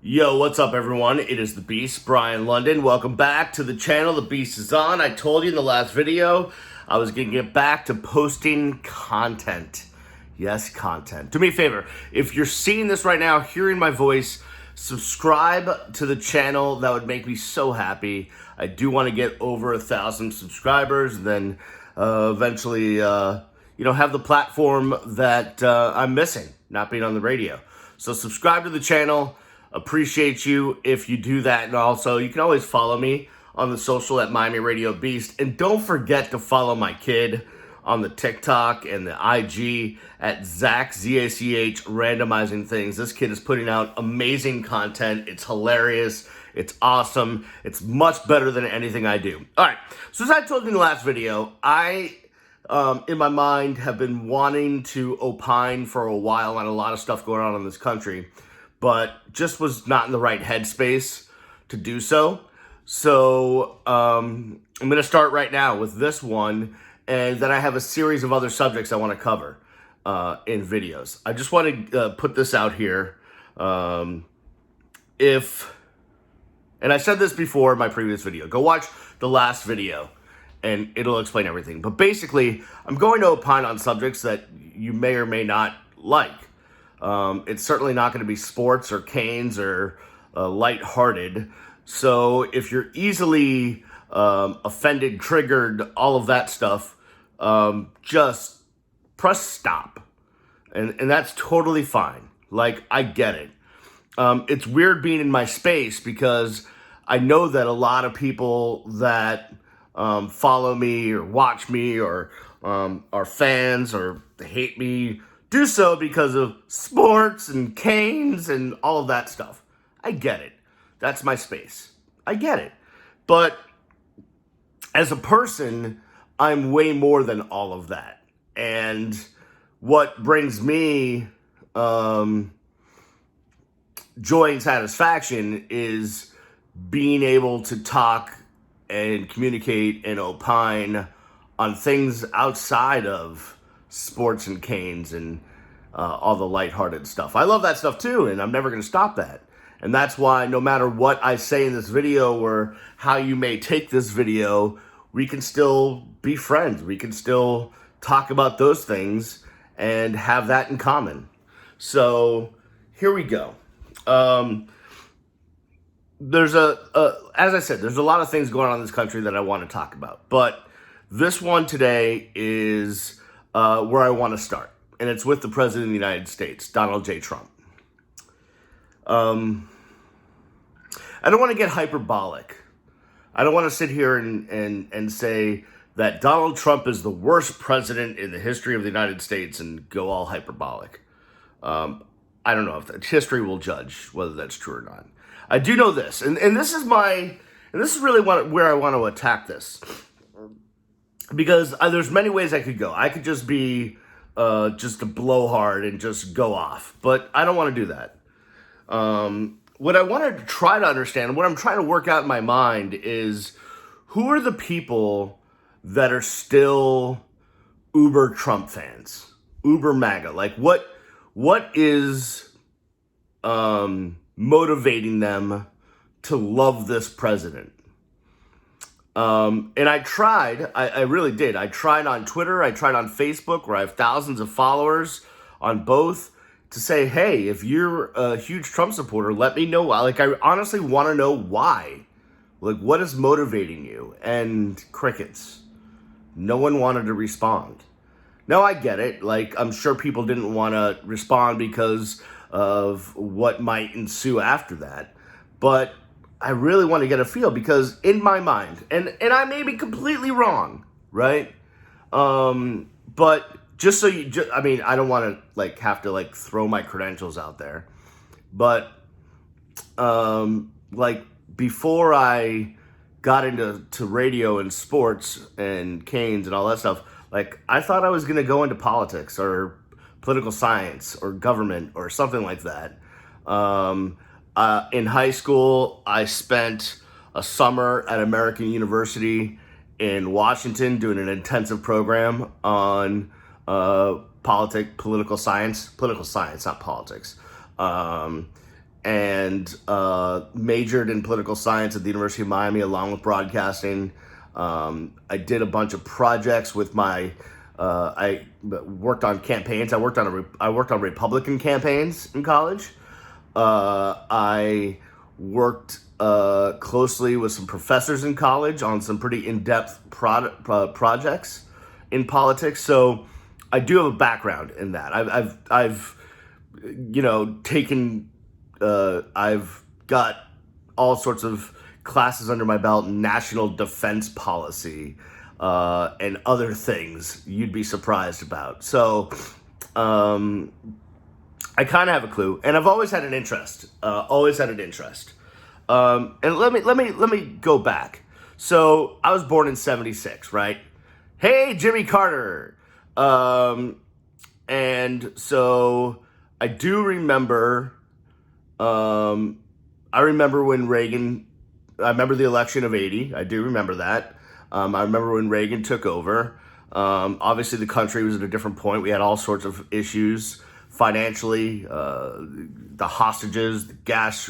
Yo, what's up everyone? It is the Beast, Brian London. Welcome back to the channel. The Beast is on. I told you in the last video I was going to get back to posting content. Yes, content. Do me a favor. If you're seeing this right now, hearing my voice, subscribe to the channel. That would make me so happy. I do want to get over 1,000 subscribers, and then eventually, have the platform that I'm missing, not being on the radio. So subscribe to the channel. Appreciate you if you do that. And also, you can always follow me on the social at Miami Radio Beast. And don't forget to follow my kid on the TikTok and the IG at Zach, Z-A-C-H, Randomizing Things. This kid is putting out amazing content. It's hilarious. It's awesome. It's much better than anything I do. All right. So as I told you in the last video, I, in my mind, have been wanting to opine for a while on a lot of stuff going on in this country, but just was not in the right headspace to do so. So I'm going to start right now with this one, and then I have a series of other subjects I want to cover in videos. I just want to put this out here. And I said this before in my previous video, go watch the last video and it'll explain everything. But basically, I'm going to opine on subjects that you may or may not like. It's certainly not going to be sports or canes or lighthearted. So if you're easily offended, triggered, all of that stuff, just press stop. And that's totally fine. Like, I get it. It's weird being in my space because I know that a lot of people that follow me or watch me or are fans or hate me do so because of sports and canes and all of that stuff. I get it. That's my space. I get it. But as a person, I'm way more than all of that. And what brings me joy and satisfaction is being able to talk and communicate and opine on things outside of sports and canes and all the lighthearted stuff. I love that stuff too, and I'm never going to stop that. And that's why no matter what I say in this video or how you may take this video, we can still be friends. We can still talk about those things and have that in common. So here we go. There's as I said, there's a lot of things going on in this country that I want to talk about. But this one today is where I want to start. And it's with the President of the United States, Donald J. Trump. I don't want to get hyperbolic. I don't want to sit here and say that Donald Trump is the worst president in the history of the United States and go all hyperbolic. I don't know if that history will judge whether that's true or not. I do know this, and this is really where I want to attack this, because there's many ways I could go. I could just be just a blowhard and just go off, but I don't want to do that. What I wanted to try to understand, what I'm trying to work out in my mind is who are the people that are still uber Trump fans, uber MAGA? Like what is motivating them to love this president? And I really did. I tried on Twitter, I tried on Facebook, where I have thousands of followers on both, to say, hey, if you're a huge Trump supporter, let me know why. Like, I honestly want to know why. Like, what is motivating you? And crickets. No one wanted to respond. Now, I get it. Like, I'm sure people didn't want to respond because of what might ensue after that. But I really want to get a feel, because in my mind, and I may be completely wrong, right? But just so I don't want to have to throw my credentials out there, but before I got into radio and sports and canes and all that stuff, I thought I was going to go into politics or political science or government or something like that. In high school, I spent a summer at American University in Washington doing an intensive program on political science, not politics. and majored in political science at the University of Miami, along with broadcasting. I did a bunch of projects with my. I worked on campaigns. I worked on Republican campaigns in college. I worked closely with some professors in college on some pretty in-depth projects in politics. So I do have a background in that. I've taken. I've got all sorts of classes under my belt, national defense policy, and other things you'd be surprised about. So, I kind of have a clue, and I've always had an interest. And let me go back. So I was born in '76, right? Hey, Jimmy Carter. And so I do remember. I remember when Reagan. I remember the election of '80. I do remember that. I remember when Reagan took over. Obviously, the country was at a different point. We had all sorts of issues financially, the hostages, the gas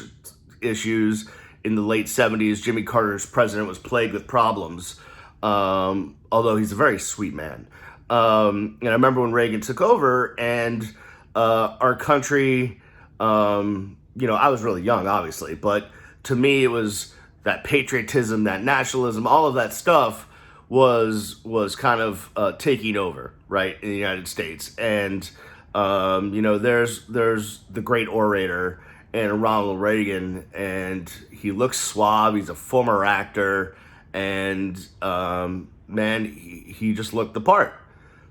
issues. In the late '70s, Jimmy Carter's president was plagued with problems, although he's a very sweet man. And I remember when Reagan took over, and our country, I was really young, obviously, but to me, it was that patriotism, that nationalism, all of that stuff was kind of taking over, right, in the United States. And there's the great orator and Ronald Reagan, and he looks suave. He's a former actor, and man, he just looked the part.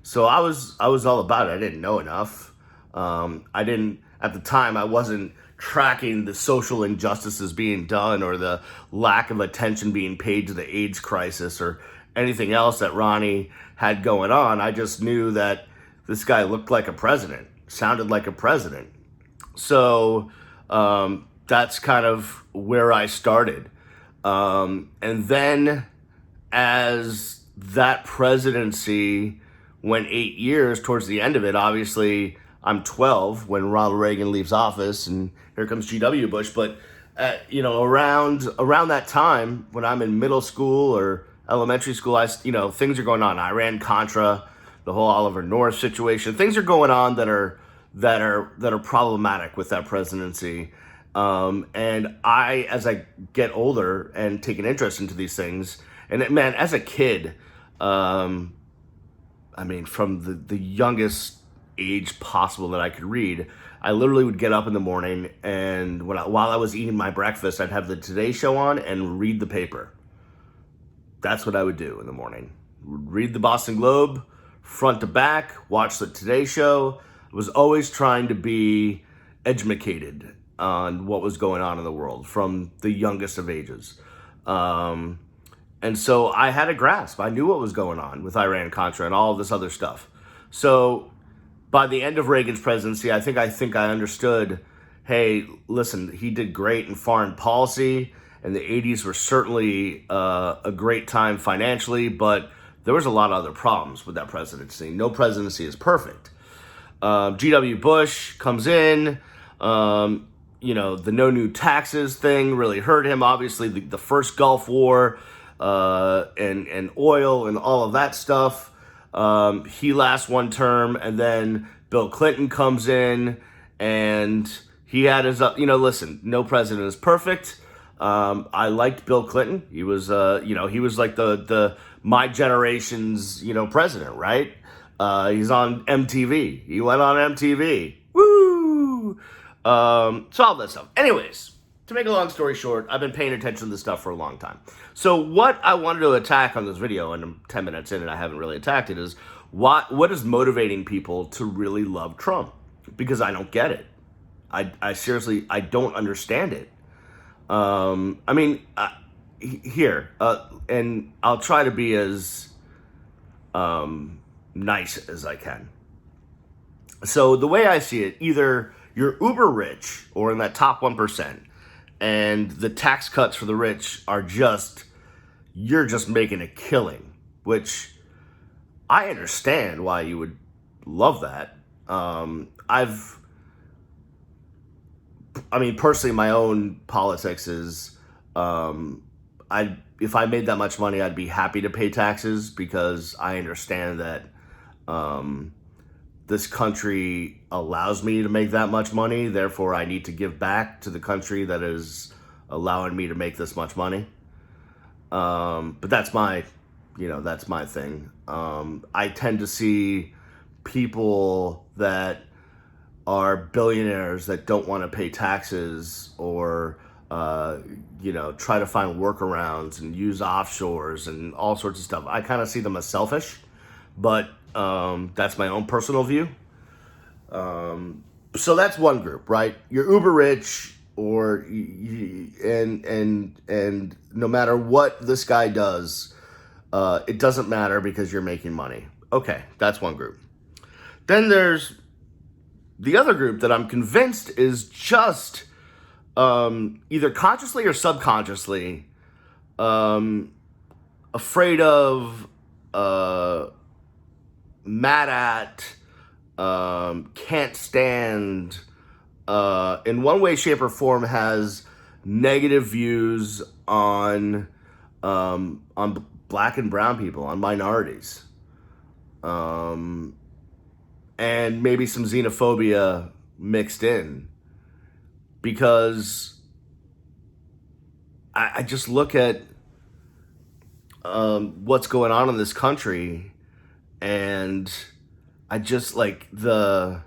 So I was all about it. I didn't know enough. At the time, I wasn't tracking the social injustices being done or the lack of attention being paid to the AIDS crisis or anything else that Ronnie had going on. I just knew that this guy looked like a president, sounded like a president. So that's kind of where I started. And then as that presidency went 8 years, towards the end of it, obviously I'm 12 when Ronald Reagan leaves office, and here comes G.W. Bush. But around that time, when I'm in middle school or elementary school, things are going on. Iran Contra, the whole Oliver North situation, things are going on that are problematic with that presidency. And as I get older and take an interest into these things, and man, as a kid, from the youngest age possible that I could read, I literally would get up in the morning, and while I was eating my breakfast, I'd have the Today Show on and read the paper. That's what I would do in the morning. Read the Boston Globe, front to back, watch the Today Show. I was always trying to be educated on what was going on in the world from the youngest of ages. And so I had a grasp. I knew what was going on with Iran Contra and all of this other stuff. So by the end of Reagan's presidency, I think I understood, hey, listen, he did great in foreign policy, and the 80s were certainly a great time financially, but there was a lot of other problems with that presidency. No presidency is perfect. G.W. Bush comes in, the no new taxes thing really hurt him. Obviously, the first Gulf War, and oil and all of that stuff. He lasts one term, and then Bill Clinton comes in, and he had his, listen, no president is perfect. I liked Bill Clinton. He was, he was like the my generation's, president, right? He's on MTV. He went on MTV. Woo! So all that stuff. Anyways, to make a long story short, I've been paying attention to this stuff for a long time. So what I wanted to attack on this video, and I'm 10 minutes in and I haven't really attacked it, is what is motivating people to really love Trump? Because I don't get it. I seriously, I don't understand it. Here, and I'll try to be as nice as I can. So the way I see it, either you're uber rich or in that top 1%, and the tax cuts for the rich are you're just making a killing, which I understand why you would love that. I've I mean, personally, my own politics is, if I made that much money, I'd be happy to pay taxes because I understand that um, this country allows me to make that much money. Therefore, I need to give back to the country that is allowing me to make this much money. But that's that's my thing. I tend to see people that are billionaires that don't want to pay taxes or try to find workarounds and use offshores and all sorts of stuff. I kind of see them as selfish, but that's my own personal view. So that's one group, right? You're uber rich, or and no matter what this guy does, it doesn't matter because you're making money. Okay, that's one group. Then there's the other group that I'm convinced is just either consciously or subconsciously afraid of, mad at, can't stand, in one way, shape, or form has negative views on black and brown people, on minorities, and maybe some xenophobia mixed in, because I just look at what's going on in this country, and I just like the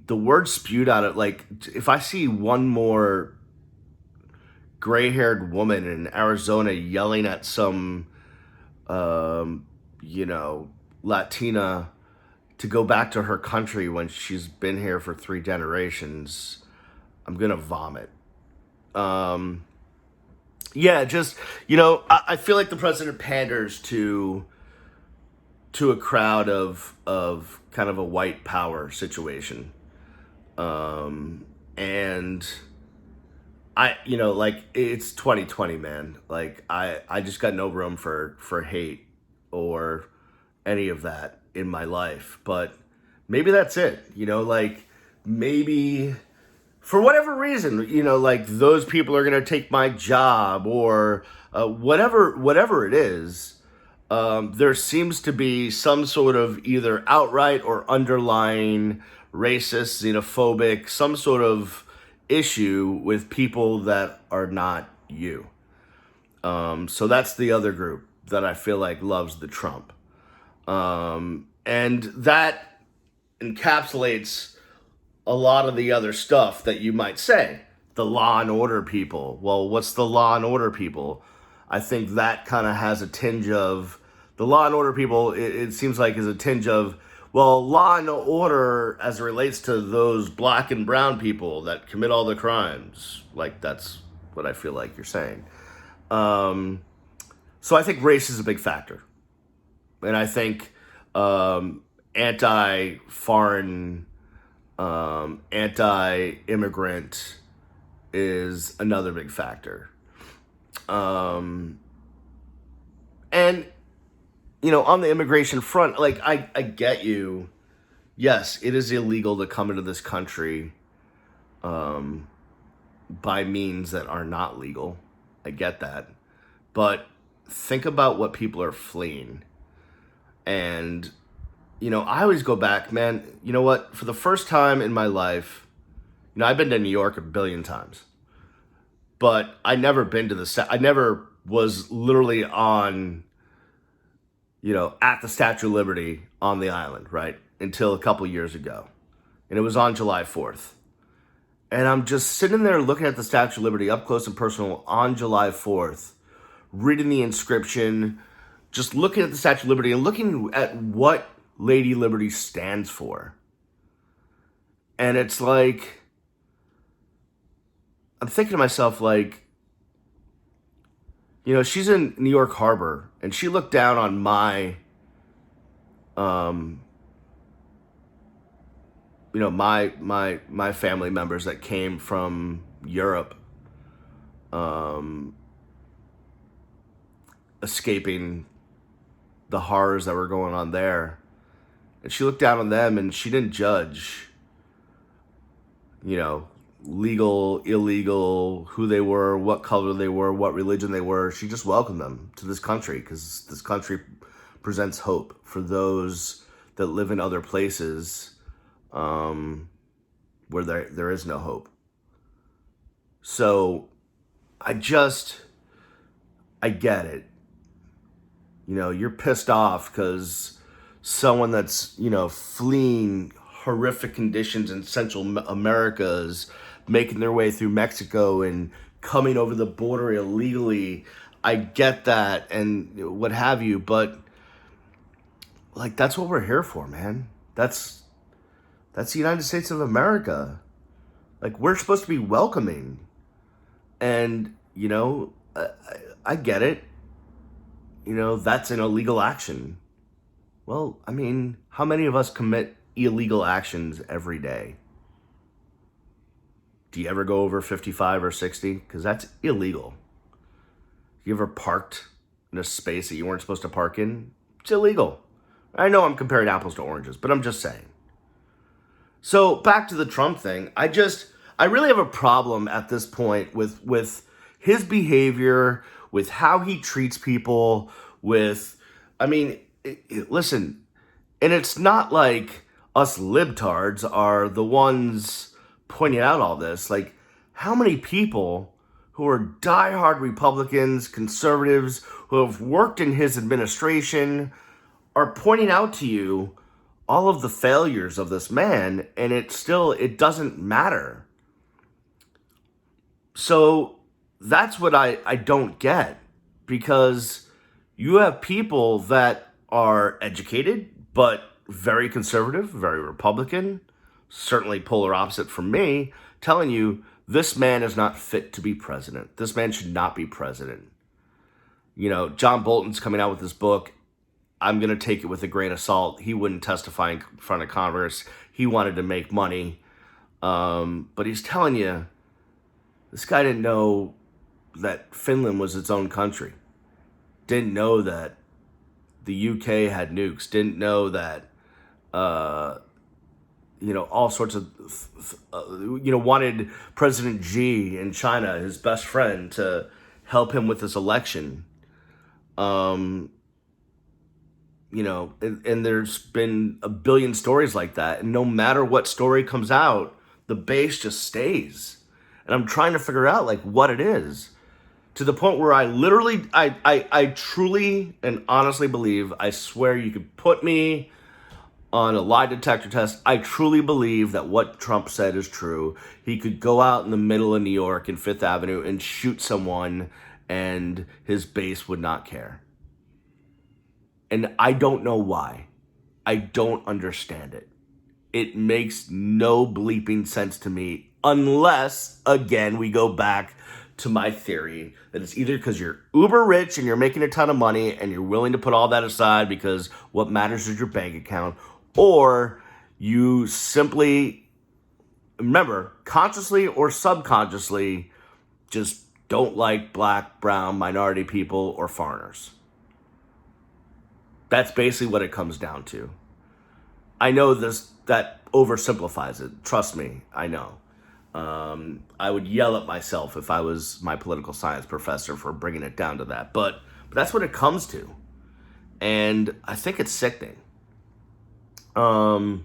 word spewed out of, like, if I see one more gray-haired woman in Arizona yelling at some Latina to go back to her country when she's been here for 3 generations, I'm gonna vomit. I feel like the president panders to a crowd of kind of a white power situation. And it's 2020, man. Like, I just got no room for hate or any of that in my life. But maybe that's it. Maybe for whatever reason, those people are going to take my job, or whatever it is. There seems to be some sort of either outright or underlying racist, xenophobic, some sort of issue with people that are not you. So that's the other group that I feel like loves the Trump. And that encapsulates a lot of the other stuff that you might say. The law and order people. Well, what's the law and order people? I think that kind of has a tinge of, the law and order people, it seems like is a tinge of, well, law and order as it relates to those black and brown people that commit all the crimes. Like, that's what I feel like you're saying. So I think race is a big factor. And I think anti-foreign, anti-immigrant is another big factor. And, on the immigration front, like, I get you. Yes, it is illegal to come into this country by means that are not legal. I get that. But think about what people are fleeing. And, I always go back, man, you know what? For the first time in my life, I've been to New York a billion times. But I never been to I never was literally on, at the Statue of Liberty on the island, right? Until a couple years ago. And it was on July 4th. And I'm just sitting there looking at the Statue of Liberty up close and personal on July 4th, reading the inscription, just looking at the Statue of Liberty and looking at what Lady Liberty stands for. And it's like, I'm thinking to myself, like, she's in New York Harbor, and she looked down on my, my family members that came from Europe, escaping the horrors that were going on there. And she looked down on them, and she didn't judge. legal, illegal, who they were, what color they were, what religion they were. She just welcomed them to this country because this country presents hope for those that live in other places where there is no hope. So I get it. You're pissed off because someone that's, fleeing horrific conditions in Central America is making their way through Mexico and coming over the border illegally. I get that and what have you, but like, that's what we're here for, man. That's the United States of America. Like, we're supposed to be welcoming. And, I get it. That's an illegal action. Well, I mean, how many of us commit illegal actions every day? Do you ever go over 55 or 60? Because that's illegal. You ever parked in a space that you weren't supposed to park in? It's illegal. I know I'm comparing apples to oranges, but I'm just saying. So back to the Trump thing. I really have a problem at this point with his behavior, with how he treats people, listen, and it's not like us libtards are the ones pointing out all this. Like, how many people who are diehard Republicans, conservatives, who have worked in his administration are pointing out to you all of the failures of this man, and it doesn't matter. So that's what I don't get, because you have people that are educated, but very conservative, very Republican, certainly polar opposite from me, telling you this man is not fit to be president. This man should not be president. John Bolton's coming out with this book. I'm going to take it with a grain of salt. He wouldn't testify in front of Congress. He wanted to make money. But he's telling you, this guy didn't know that Finland was its own country. Didn't know that the UK had nukes. Didn't know that, all sorts of, wanted President Xi in China, his best friend, to help him with this election. And there's been a billion stories like that. And no matter what story comes out, the base just stays. And I'm trying to figure out, like, what it is. To the point where I truly and honestly believe, I swear you could put me on a lie detector test. I truly believe that what Trump said is true. He could go out in the middle of New York in Fifth Avenue and shoot someone, and his base would not care. And I don't know why. I don't understand it. It makes no bleeping sense to me, unless, again, we go back to my theory that it's either because you're uber rich and you're making a ton of money and you're willing to put all that aside because what matters is your bank account, or you simply, remember, consciously or subconsciously, just don't like black, brown, minority people or foreigners. That's basically what it comes down to. I know that oversimplifies it. Trust me, I know. I would yell at myself if I was my political science professor for bringing it down to that. But that's what it comes to. And I think it's sickening. Like,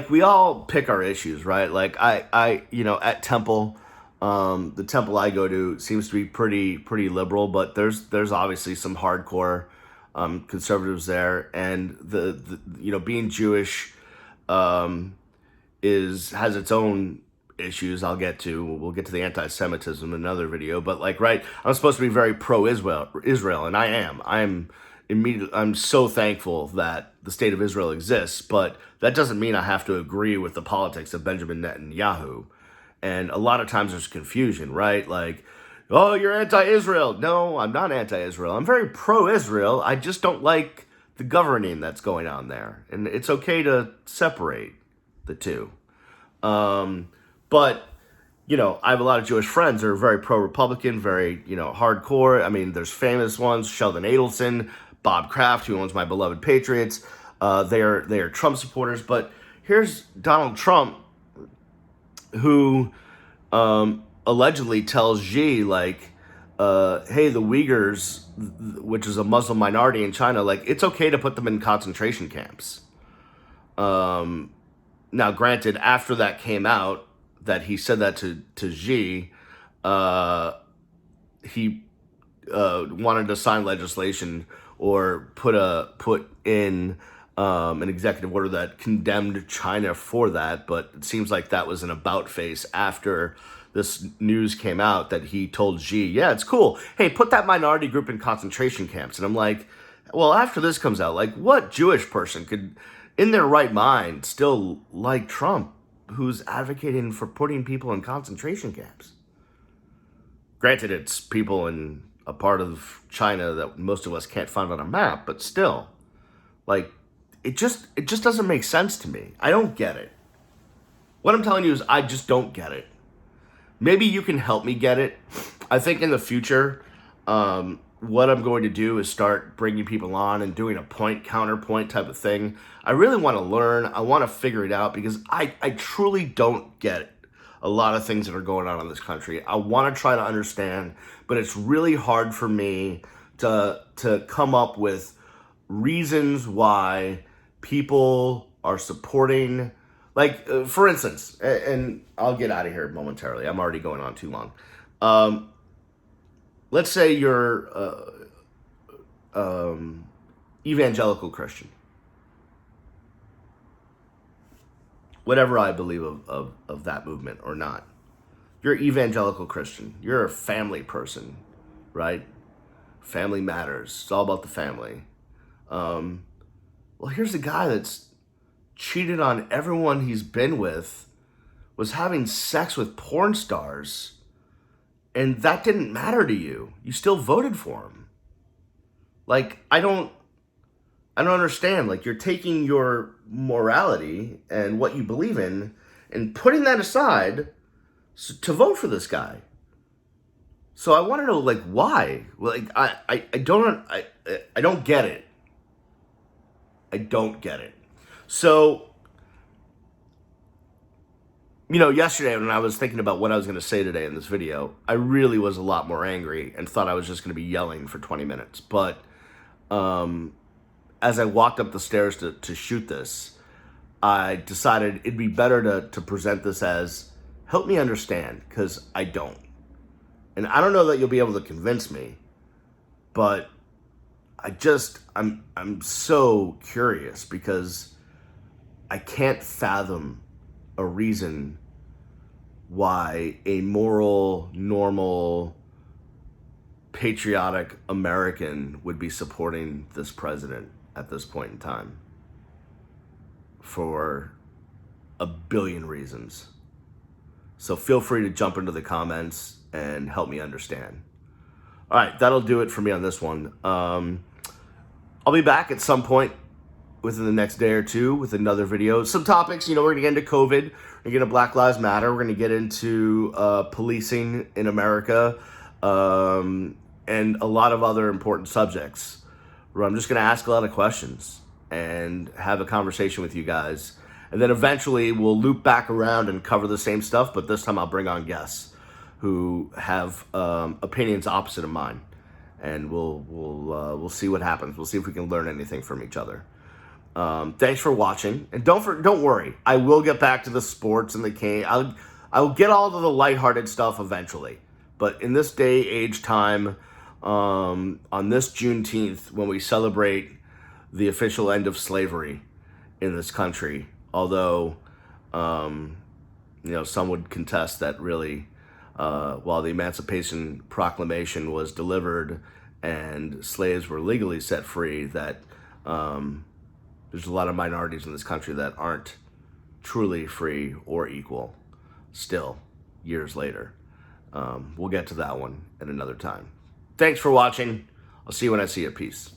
we all pick our issues, right? Like, I at Temple, the temple I go to seems to be pretty liberal, but there's obviously some hardcore conservatives there, and the being Jewish has its own issues. We'll get to the anti-Semitism in another video, but I'm supposed to be very pro-Israel, and I am. I'm so thankful that the state of Israel exists, but that doesn't mean I have to agree with the politics of Benjamin Netanyahu. And a lot of times there's confusion, right? Like, oh, you're anti-Israel. No, I'm not anti-Israel. I'm very pro-Israel. I just don't like the governing that's going on there. And it's okay to separate the two. But, I have a lot of Jewish friends that are very pro-Republican, very, hardcore. I mean, there's famous ones, Sheldon Adelson, Bob Kraft, who owns My Beloved Patriots. They are Trump supporters. But here's Donald Trump, who allegedly tells Xi, like, hey, the Uyghurs, which is a Muslim minority in China, like, it's okay to put them in concentration camps. Now, granted, after that came out, that he said that to Xi, he wanted to sign legislation or put in an executive order that condemned China for that. But it seems like that was an about face after this news came out that he told Xi, yeah, it's cool. Hey, put that minority group in concentration camps. And I'm like, well, after this comes out, like, what Jewish person could, in their right mind, still like Trump, who's advocating for putting people in concentration camps? Granted, it's people in a part of China that most of us can't find on a map, but still, like, it just doesn't make sense to me. I don't get it. What I'm telling you is I just don't get it. Maybe you can help me get it. I think in the future, what I'm going to do is start bringing people on and doing a point counterpoint type of thing. I really want to learn. I want to figure it out because I truly don't get it. A lot of things that are going on in this country. I want to try to understand, but it's really hard for me to come up with reasons why people are supporting, like, for instance, and I'll get out of here momentarily. I'm already going on too long. Let's say you're evangelical Christian. Whatever I believe of that movement or not. You're evangelical Christian. You're a family person, right? Family matters. It's all about the family. Well, here's a guy that's cheated on everyone he's been with, was having sex with porn stars, and that didn't matter to you. You still voted for him. Like, I don't understand. Like, you're taking your morality and what you believe in and putting that aside to vote for this guy. So I want to know, like, why? Like, I don't get it. I don't get it. So, you know, yesterday when I was thinking about what I was going to say today in this video, I really was a lot more angry and thought I was just going to be yelling for 20 minutes. But as I walked up the stairs to shoot this, I decided it'd be better to present this as, help me understand, because I don't. And I don't know that you'll be able to convince me, but I'm so curious because I can't fathom a reason why a moral, normal, patriotic American would be supporting this president at this point in time for a billion reasons. So feel free to jump into the comments and help me understand. All right, that'll do it for me on this one. I'll be back at some point within the next day or two with another video. Some topics, you know, we're going to get into COVID. We're going to get into Black Lives Matter. We're going to get into policing in America and a lot of other important subjects where I'm just going to ask a lot of questions and have a conversation with you guys. And then eventually we'll loop back around and cover the same stuff, but this time I'll bring on guests who have opinions opposite of mine. And we'll see what happens. We'll see if we can learn anything from each other. Thanks for watching, and don't worry. I will get back to the sports and the game. I'll get all to the lighthearted stuff eventually. But in this day, age, time, on this Juneteenth, when we celebrate the official end of slavery in this country, although you know, some would contest that really. While the Emancipation Proclamation was delivered and slaves were legally set free, that there's a lot of minorities in this country that aren't truly free or equal still, years later. We'll get to that one at another time. Thanks for watching. I'll see you when I see you. Peace.